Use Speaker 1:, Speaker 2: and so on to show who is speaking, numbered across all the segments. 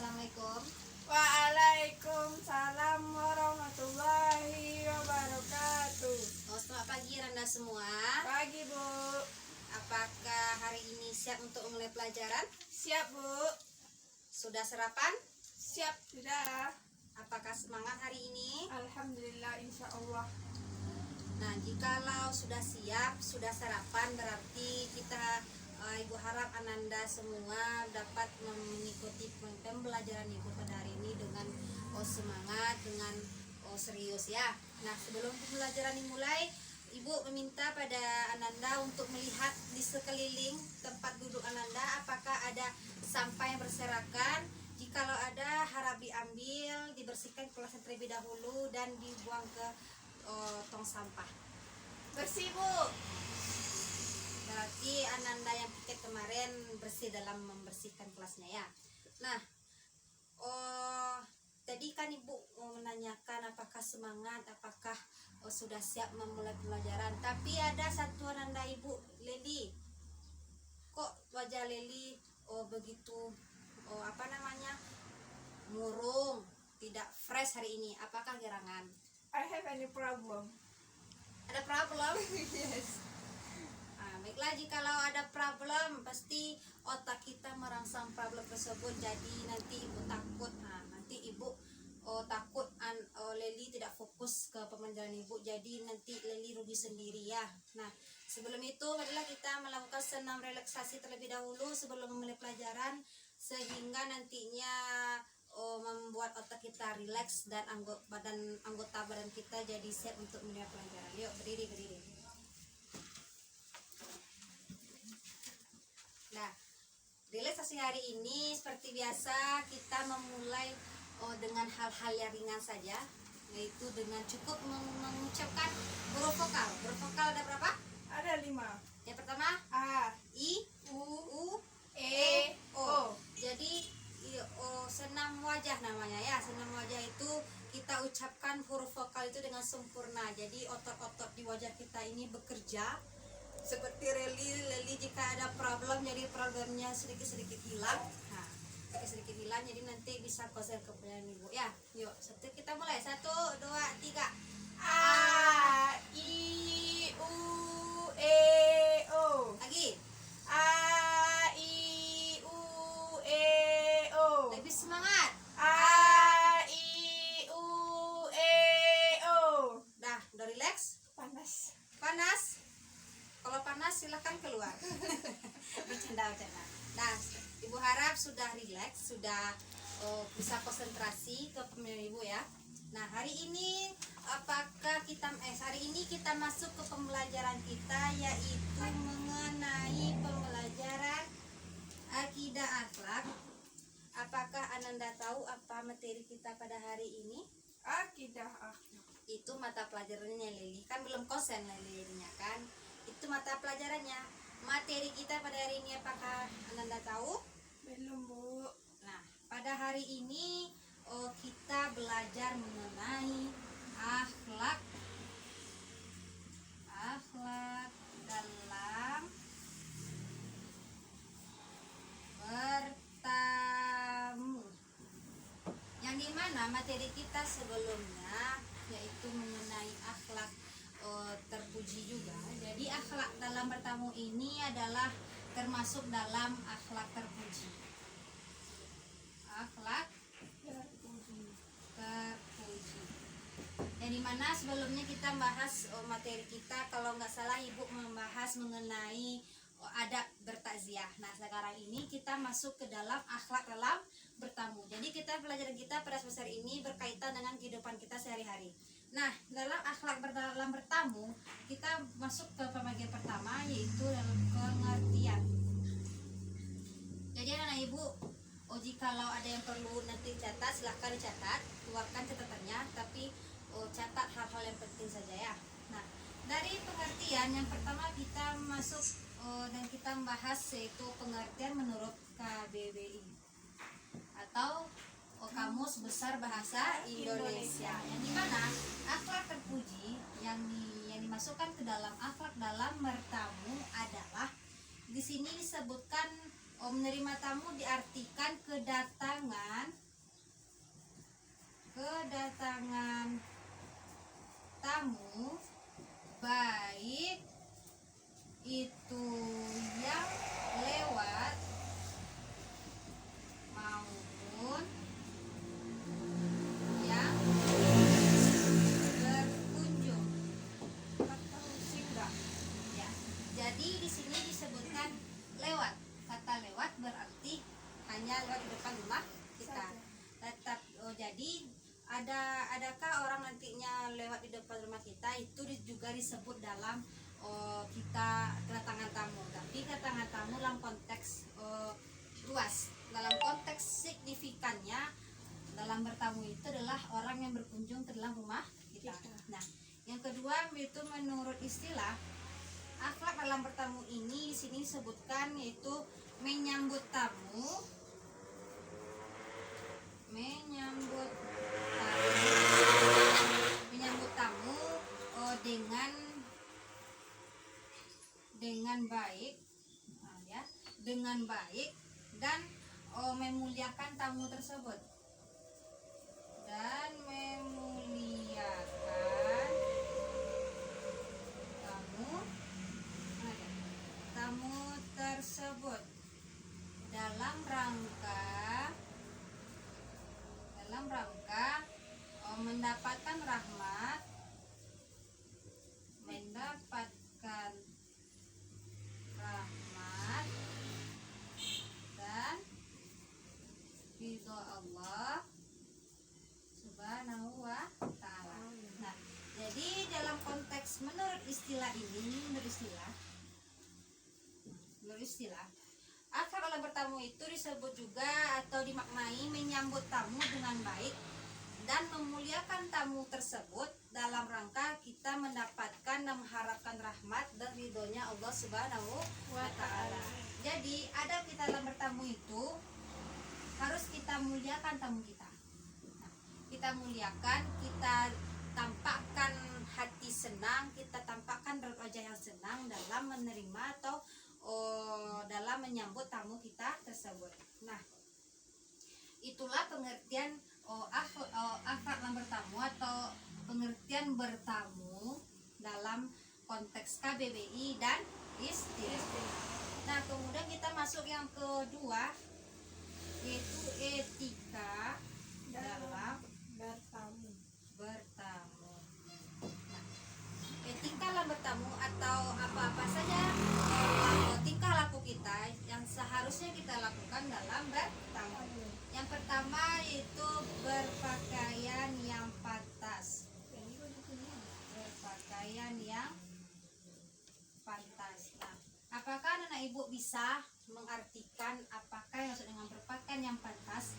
Speaker 1: Assalamualaikum.
Speaker 2: Waalaikumsalam warahmatullahi wabarakatuh.
Speaker 1: Selamat pagi Anda semua.
Speaker 2: Pagi Bu.
Speaker 1: Apakah hari ini siap untuk mulai pelajaran?
Speaker 2: Siap Bu.
Speaker 1: Sudah sarapan?
Speaker 2: Siap sudah.
Speaker 1: Apakah semangat hari ini?
Speaker 2: Alhamdulillah insya Allah.
Speaker 1: Nah, jikalau sudah siap, sudah sarapan, berarti kita Ibu harap Ananda semua dapat mengikuti pembelajaran Ibu pada hari ini dengan semangat, dengan serius ya. Nah, sebelum pembelajaran dimulai, Ibu meminta pada Ananda untuk melihat di sekeliling tempat duduk Ananda apakah ada sampah yang berserakan. Jikalau ada, harap diambil, dibersihkan kelasnya terlebih dahulu dan dibuang ke tong sampah.
Speaker 2: Bersih Bu.
Speaker 1: Berarti Ananda yang piket kemarin bersih dalam membersihkan kelasnya ya. Nah, tadi kan Ibu menanyakan apakah semangat, apakah sudah siap memulai pelajaran. Tapi ada satu Ananda Ibu, Leli. Kok wajah Leli begitu murung, tidak fresh hari ini? Apakah gerangan?
Speaker 2: I have any problem?
Speaker 1: Ada problem?
Speaker 2: Yes.
Speaker 1: Baiklah, jikalau ada problem pasti otak kita merangsang problem tersebut, jadi nanti Ibu takut. Nanti Ibu takut Leli tidak fokus ke pembelajaran Ibu, jadi nanti Leli rugi sendiri ya. Nah, sebelum itu adalah kita melakukan senam relaksasi terlebih dahulu sebelum memulai pelajaran, sehingga nantinya membuat otak kita rileks dan anggota badan kita jadi siap untuk memulai pelajaran. Yuk, berdiri. Nah, relaksasi hari ini seperti biasa kita memulai dengan hal-hal yang ringan saja, yaitu dengan cukup mengucapkan huruf vokal. Huruf vokal ada berapa?
Speaker 2: Ada 5.
Speaker 1: Yang pertama
Speaker 2: A,
Speaker 1: I,
Speaker 2: U,
Speaker 1: E, O.
Speaker 2: O.
Speaker 1: Jadi senam wajah namanya ya. Senam wajah itu kita ucapkan huruf vokal itu dengan sempurna. Jadi otot-otot di wajah kita ini bekerja seperti Leli jika ada problem, jadi problemnya sedikit hilang. Nah, sedikit hilang, jadi nanti bisa konsen ke pelajaran Ibu ya. Yuk, kita mulai. 1, 2, 3.
Speaker 2: A, I, U, E, O.
Speaker 1: Lagi.
Speaker 2: A, I, U, E, O.
Speaker 1: Lebih semangat.
Speaker 2: A, I, U, E, O.
Speaker 1: Udah relax?
Speaker 2: Panas.
Speaker 1: Panas? Kalau panas silahkan keluar. Bercanda. Nah, Ibu harap sudah rileks, sudah bisa konsentrasi ke pembelajaran Ibu ya. Nah, hari ini kita masuk ke pembelajaran kita, yaitu mengenai pembelajaran akidah akhlak. Apakah Ananda tahu apa materi kita pada hari ini?
Speaker 2: Akidah akhlak.
Speaker 1: Itu mata pelajarannya Leli. Kan belum konsen Lelinya kan? Itu mata pelajarannya. Materi kita pada hari ini apakah Ananda tahu?
Speaker 2: Belum Bu.
Speaker 1: Nah, pada hari ini kita belajar mengenai akhlak dalam bertamu. Yang dimana materi kita sebelumnya yaitu mengenai akhlak terpuji juga. Jadi akhlak dalam bertamu ini adalah termasuk dalam akhlak terpuji. Akhlak terpuji. Yang dimana sebelumnya kita bahas materi kita, kalau nggak salah Ibu membahas mengenai adab bertakziah. Nah, sekarang ini kita masuk ke dalam akhlak dalam bertamu. Jadi pelajaran kita pada semester ini berkaitan dengan kehidupan kita sehari-hari. Nah, dalam akhlak dalam bertamu, kita masuk ke pembagian pertama, yaitu dalam pengertian. Jadi anak Ibu, jikalau ada yang perlu nanti catat, silahkan dicatat, keluarkan catatannya, tapi catat hal-hal yang penting saja ya. Nah, dari pengertian yang pertama kita masuk dan kita membahas yaitu pengertian menurut KBBI atau Kamus Besar Bahasa Indonesia, yang dimana akhlak terpuji yang dimasukkan ke dalam akhlak dalam bertamu adalah di sini disebutkan menerima tamu diartikan kedatangan hanya lewat di depan rumah kita. Tetap jadi adakah orang nantinya lewat di depan rumah kita itu juga disebut dalam kita kedatangan tamu, tapi kedatangan tamu dalam konteks luas, dalam konteks signifikannya dalam bertamu itu adalah orang yang berkunjung ke dalam rumah kita. Nah, yang kedua itu menurut istilah akhlak dalam bertamu ini di sini disebutkan yaitu menyambut tamu, menyambut tamu dengan baik, ya, dengan baik dan memuliakan tamu tersebut, dan memuliakan tamu tersebut dalam rangka mendapatkan rahmat, dan ridho Allah Subhanahu wa ta'ala. Nah, jadi dalam konteks menurut istilah akhlak dalam bertamu itu disebut juga atau dimaknai menyambut tamu dengan baik dan memuliakan tamu tersebut dalam rangka kita mendapatkan dan mengharapkan rahmat dan ridhonya Allah Subhanahu wa ta'ala. Jadi adab kita dalam bertamu itu harus kita muliakan tamu kita. Nah, kita muliakan, kita tampakkan hati senang, kita tampakkan wajah yang senang dalam menerima atau dalam menyambut tamu kita tersebut. Nah, itulah pengertian akhlak dalam bertamu atau pengertian bertamu dalam konteks KBBI dan istilah. Nah, kemudian kita masuk yang kedua yaitu etika dalam bertamu. Nah, etika dalam bertamu atau apa-apa saja tingkah laku kita yang seharusnya kita lakukan dalam bertamu. Yang pertama yaitu berpakaian yang pantas. Berpakaian yang pantas. Nah, apakah anak ibu bisa mengartikan apakah yang maksud dengan berpakaian yang pantas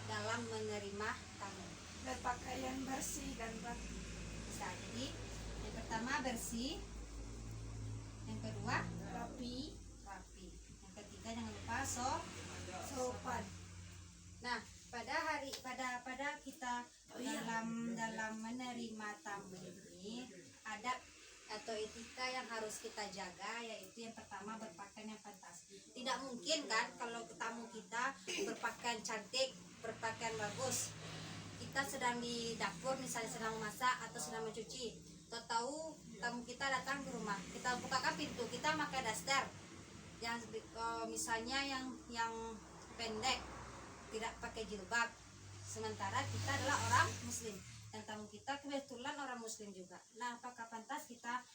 Speaker 1: dalam menerima tamu?
Speaker 2: Berpakaian bersih dan rapi.
Speaker 1: Bisa. Jadi yang pertama bersih, yang kedua
Speaker 2: Rapi,
Speaker 1: yang ketiga jangan lupa
Speaker 2: sopan.
Speaker 1: Nah, pada kita dalam menerima tamu ini ada atau etika yang harus kita jaga, yaitu yang pertama berpakaian yang pantas. Tidak mungkin kan kalau tamu kita berpakaian cantik, berpakaian bagus, kita sedang di dapur misalnya sedang memasak atau sedang mencuci, tahu tamu kita datang ke rumah, kita bukakan pintu, kita pakai daster yang misalnya yang pendek, tidak pakai jilbab, sementara kita adalah orang muslim dan tamu kita kebetulan orang muslim juga. Nah, apakah pantas kita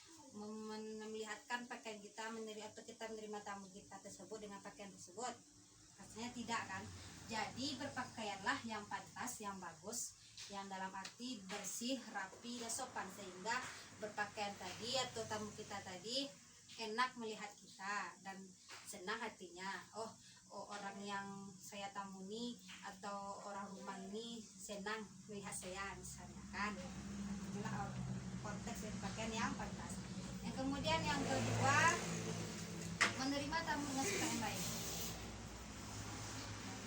Speaker 1: melihatkan pakaian kita atau kita menerima tamu kita tersebut dengan pakaian tersebut? Rasanya tidak kan. Jadi berpakaianlah yang pantas, yang bagus, yang dalam arti bersih, rapi, dan sopan, sehingga berpakaian tadi atau tamu kita tadi enak melihat kita dan senang hatinya. Oh, orang yang saya tamuni atau orang rumah ini senang melihat saya misalnya kan. Itulah konteks berpakaian yang pantas. Yang kemudian yang kedua, menerima tamu dengan sikap yang baik.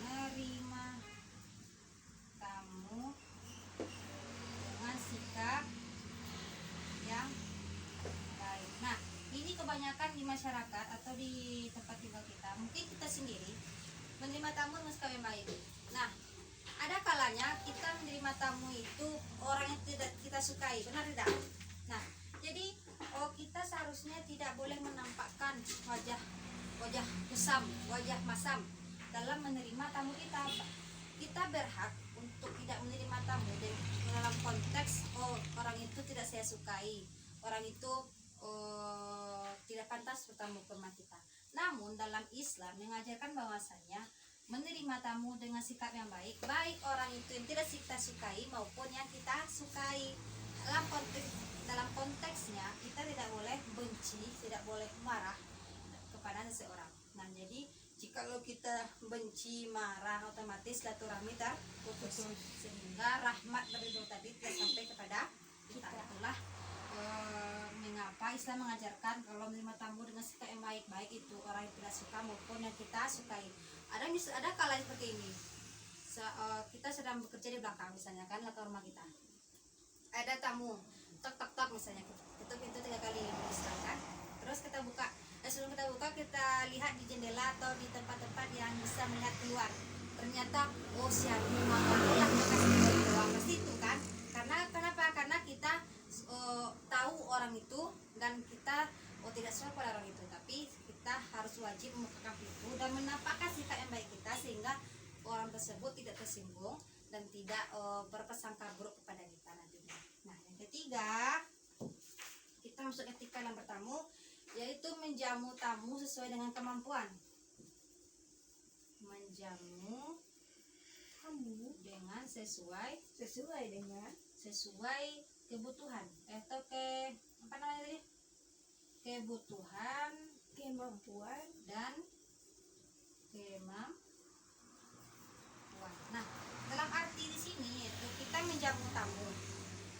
Speaker 1: Menerima tamu dengan sikap yang baik. Nah, ini kebanyakan di masyarakat atau di tempat tinggal kita, mungkin kita sendiri menerima tamu dengan sikap yang baik. Nah, ada kalanya kita menerima tamu itu orang yang tidak kita sukai, benar tidak? Nah, jadi kita seharusnya tidak boleh menampakkan wajah kusam, wajah masam dalam menerima tamu kita. Kita berhak untuk tidak menerima tamu dalam konteks orang itu tidak saya sukai, orang itu tidak pantas bertamu ke rumah kita. Namun dalam Islam mengajarkan bahwasanya menerima tamu dengan sikap yang baik, baik orang itu yang tidak kita sukai maupun yang kita sukai. Dalam konteksnya kita tidak boleh benci, tidak boleh marah kepada seseorang. Nah, jadi jika kita benci, marah, otomatis silaturahmi terputus, sehingga rahmat dari itu tadi tidak sampai kepada kita. Itulah mengapa Islam mengajarkan kalau menerima tamu dengan sikap yang baik, baik itu orang yang tidak suka maupun yang kita sukai. Ada kala seperti ini. Kita sedang bekerja di belakang misalnya kan, atau rumah kita. Ada tamu, tok tok tok misalnya, ketuk pintu 3 kali Islam kan. Terus kita buka. Sebelum kita buka, kita lihat di jendela atau di tempat-tempat yang bisa melihat keluar. Ternyata siapa lah kasih peluang pasti itu kan. Kenapa? Karena kita tahu orang itu dan kita tidak suka pada orang itu, tapi kita harus wajib membukakan pintu dan menampakkan sikap yang baik kita sehingga orang tersebut tidak tersinggung dan tidak berprasangka buruk kepada kita nantinya. Nah, yang ketiga, kita masuk etika yang bertamu, yaitu menjamu tamu sesuai dengan kemampuan. Menjamu tamu dengan sesuai kebutuhan atau apa namanya tadi? Kebutuhan,
Speaker 2: kemampuan,
Speaker 1: dan kemampuan. Nah, dalam arti di sini itu kita menjamu tamu,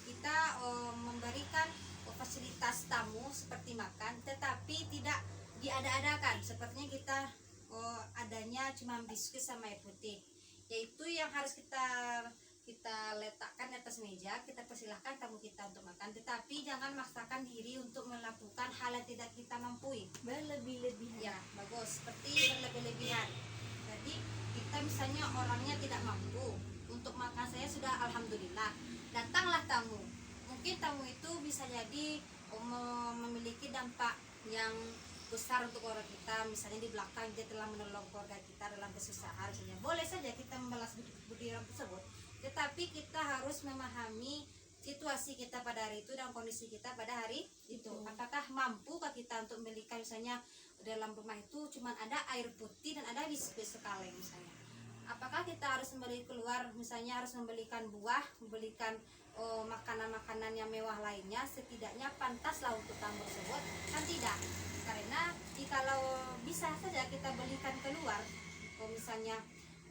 Speaker 1: kita memberikan fasilitas tamu seperti makan, tetapi tidak diada-adakan. Sepertinya kita adanya cuma biskuit sama air putih, yaitu yang harus kita letakkan di atas meja. Kita persilahkan tamu kita untuk makan, tetapi jangan maksakan diri untuk melakukan hal yang tidak kita mampu.
Speaker 2: berlebih-lebihan.
Speaker 1: Ya, bagus, seperti berlebih-lebihan. Jadi kita misalnya orangnya tidak mampu untuk makan, saya sudah alhamdulillah, datanglah tamu. Mungkin tamu itu bisa jadi memiliki dampak yang besar untuk keluarga kita. Misalnya di belakang dia telah menolong keluarga kita dalam kesusahan, misalnya boleh saja kita membalas budi orang tersebut, tetapi kita harus memahami situasi kita pada hari itu dan kondisi kita pada hari itu. Apakah mampukah kita untuk membelikan, misalnya dalam rumah itu cuma ada air putih dan ada biskuit sekaleng misalnya. Apakah kita harus membeli keluar, misalnya harus membelikan buah, membelikan makanan-makanan yang mewah lainnya? Setidaknya pantaslah untuk tamu tersebut, kan tidak. Karena kalau bisa saja kita belikan keluar, misalnya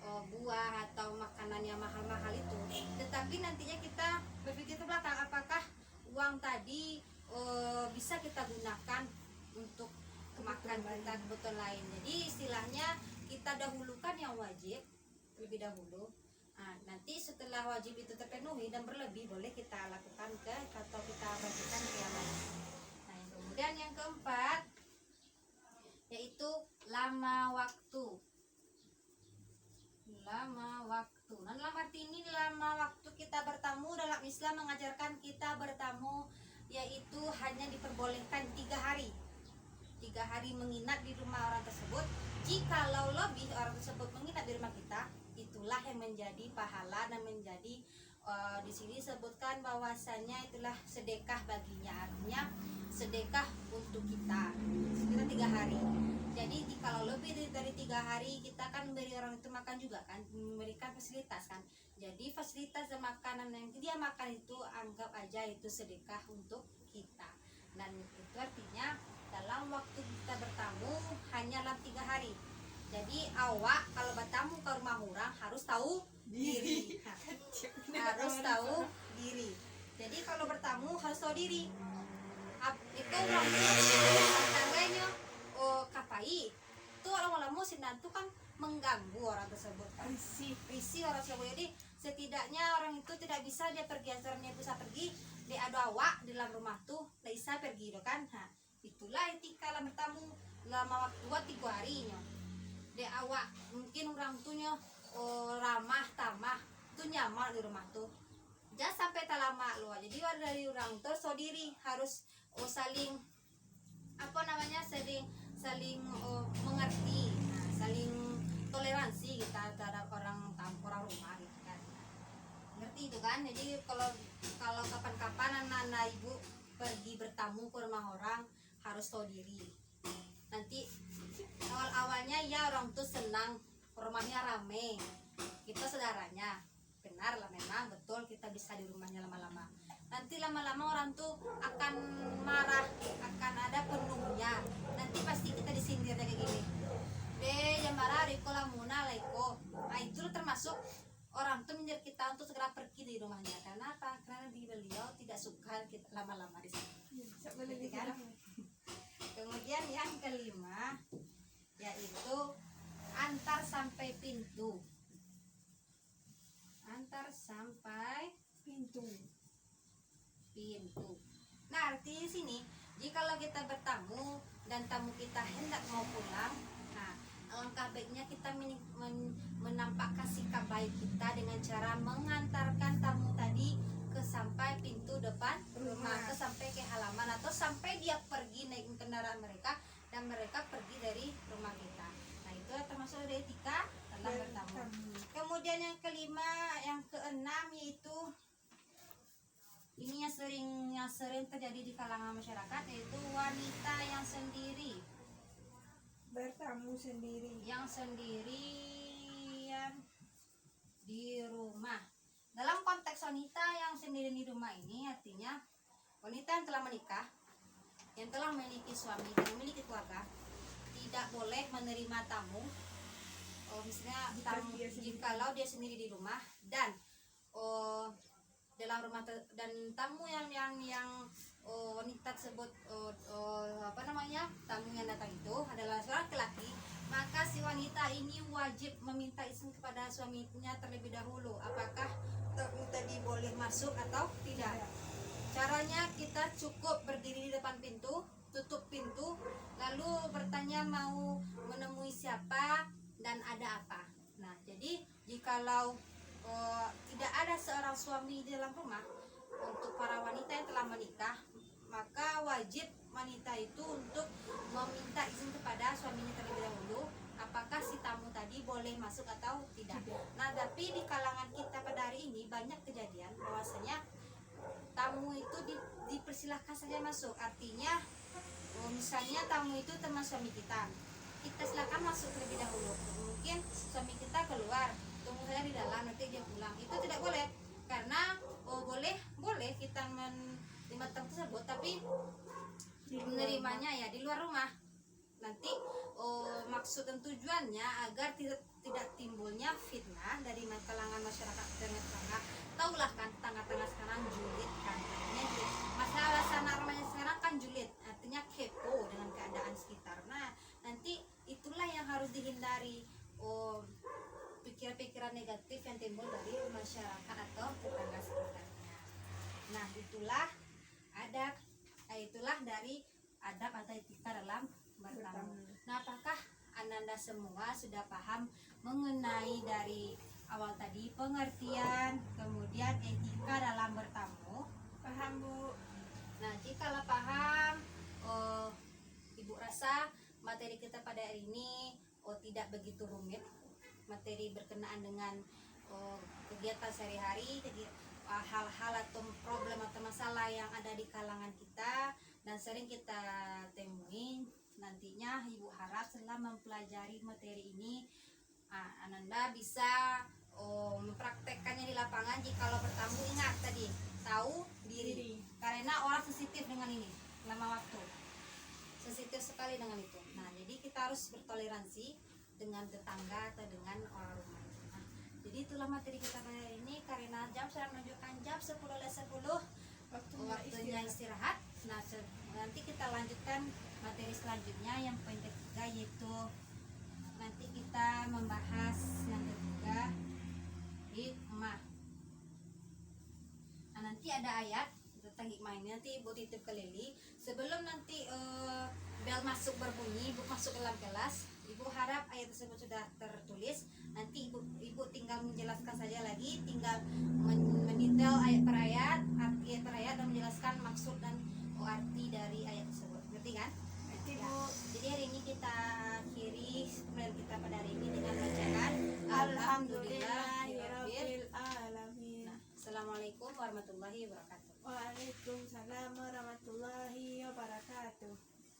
Speaker 1: buah atau makanan yang mahal-mahal itu, tetapi nantinya kita berpikir ke belakang, apakah uang tadi bisa kita gunakan untuk makan kita kebutuhan lain. Jadi istilahnya kita dahulukan yang wajib lebih dahulu. Nanti setelah wajib itu terpenuhi dan berlebih, boleh kita lakukan atau kita bagikan ke yang lain. Nah, kemudian yang keempat yaitu lama waktu. Nah, dalam arti ini lama waktu kita bertamu, dalam Islam mengajarkan kita bertamu yaitu hanya diperbolehkan 3 hari. 3 hari menginap di rumah orang tersebut. Jikalau lebih orang tersebut menginap di rumah kita, itulah yang menjadi pahala dan menjadi di sini disebutkan bahwasanya itulah sedekah baginya, artinya sedekah untuk kita sekitar 3 hari. Jadi jikalau lebih dari 3 hari, kita kan memberi orang itu makan juga kan, memberikan fasilitas kan. Jadi fasilitas dan makanan yang dia makan itu anggap aja itu sedekah untuk kita. Dan itu artinya dalam waktu kita bertamu hanyalah 3 hari. Jadi awak kalau bertamu ke rumah orang harus tahu diri. Harus tahu diri. Jadi kalau bertamu harus tahu diri. Itu orang tetangganya kapai. Itu orang lamu sinantu kan mengganggu orang tersebut kan. Risih orang tersebut. Jadi setidaknya orang itu tidak bisa dia pergi, asalnya bisa pergi, dia ada awak di dalam rumah tuh tidak bisa pergi do kan. Nah, itulah etika dalam bertamu lama waktu 3 harinya. Dia awak mungkin orang tunya ramah tamah tuh nyaman di rumah tuh, jangan sampai tak lama loh. Jadi dari orang tuh so diri harus saling saling mengerti, saling toleransi kita terhadap orang rumah gitu kan. Ngerti itu kan. Jadi kalau kapan-kapan anak ibu pergi bertamu ke rumah orang harus tahu diri. Nanti awal-awalnya ya orang tuh senang rumahnya rame, kita saudaranya, benar lah memang betul kita bisa di rumahnya lama-lama. Nanti lama-lama orang tuh akan marah, akan ada penuhnya. Nanti pasti kita disindir kayak gini. Yang marah Riko lamuna laiko. Nah itu termasuk orang tuh menyindir kita untuk segera pergi dari rumahnya. Karena apa? Karena beliau tidak suka kita lama-lama di sini. Gitu kan? Kemudian yang kelima yaitu antar sampai pintu. Antar sampai
Speaker 2: Pintu.
Speaker 1: pintu. Nah, arti di sini, jikalau kita bertamu dan tamu kita hendak mau pulang, nah, alangkah baiknya kita menampakkan sikap baik kita dengan cara mengantarkan tamu tadi ke sampai pintu depan rumah, ke sampai ke halaman atau sampai dia pergi naik kendaraan mereka dan mereka pergi dari rumah kita. Nah, itu termasuk dari etika dalam bertamu. Kemudian yang kelima, yang keenam yaitu ini yang sering terjadi di kalangan masyarakat yaitu wanita yang sendiri,
Speaker 2: Bertamu sendiri.
Speaker 1: yang sendirian di rumah. Dalam konteks wanita yang sendiri di rumah ini artinya wanita yang telah menikah, yang telah memiliki suami dan memiliki keluarga, tidak boleh menerima tamu. Misalnya tamu jikalau dia sendiri di rumah dan dalam rumah dan tamu yang wanita tersebut tamu yang datang itu adalah seorang laki-laki, maka si wanita ini wajib meminta izin kepada suaminya terlebih dahulu apakah tamu tadi boleh masuk atau tidak. Caranya kita cukup berdiri di depan pintu, tutup pintu, lalu bertanya mau menemui siapa dan ada apa. Nah, jadi jikalau tidak ada seorang suami di dalam rumah, untuk para wanita yang telah menikah, maka wajib wanita itu untuk meminta izin kepada suaminya terlebih dahulu apakah si tamu tadi boleh masuk atau tidak. Nah, tapi di kalangan kita pada hari ini banyak kejadian bahwasanya tamu itu dipersilahkan saja masuk. Artinya misalnya tamu itu teman suami kita silakan masuk terlebih dahulu. Mungkin suami kita keluar, tunggu saya di dalam, nanti dia pulang. Itu tidak boleh, karena boleh kita menerima tamu tersebut, tapi menerimanya ya di luar rumah. Nanti maksud dan tujuannya agar tidak timbulnya fitnah dari kalangan masyarakat dan tetangga. Tahulah kan tetangga-tetangga sekarang julid kan, masalah namanya sekarang kan julid, artinya kepo dengan keadaan sekitar. Nah, nanti itulah yang harus dihindari, pikiran-pikiran negatif yang timbul dari masyarakat atau tetangga sekitarnya. Nah, itulah dari adab atau etika dalam bertamu. Nah, apakah Ananda semua sudah paham mengenai dari awal tadi pengertian, kemudian etika dalam bertamu?
Speaker 2: Paham, Bu?
Speaker 1: Nah, jikalau paham, Ibu rasa materi kita pada hari ini tidak begitu rumit. Materi berkenaan dengan kegiatan sehari-hari, hal-hal atau problem atau masalah yang ada di kalangan kita dan sering kita temui. Nantinya Ibu harap setelah mempelajari materi ini, Ananda bisa mempraktekkannya di lapangan. Jikalau bertamu, ingat tadi, tahu diri. Karena orang sensitif dengan ini lama waktu, sensitif sekali dengan itu. Nah, jadi kita harus bertoleransi dengan tetangga atau dengan orang rumah. Nah, jadi itulah materi kita pada hari ini. Karena jam sudah menunjukkan jam 10.10, waktunya istirahat. Nah, nanti kita lanjutkan materi selanjutnya yang poin ketiga, yaitu nanti kita membahas yang ketiga, hikmah. Nah, nanti ada ayat tentang hikmah ini, nanti Ibu titip ke Lili. Sebelum nanti bel masuk berbunyi, Ibu masuk ke dalam kelas, Ibu harap ayat tersebut sudah tertulis. Nanti Ibu tinggal menjelaskan saja lagi, tinggal mendetail ayat per ayat, arti ayat per ayat, dan menjelaskan maksud dan arti dari ayat tersebut. Ngerti kan? Ya. Jadi hari ini kita akhiri pembelajaran kita pada hari ini dengan bacaan Alhamdulillahirabbil
Speaker 2: alamin.
Speaker 1: Nah, Assalamualaikum warahmatullahi wabarakatuh.
Speaker 2: Waalaikumsalam warahmatullahi wabarakatuh.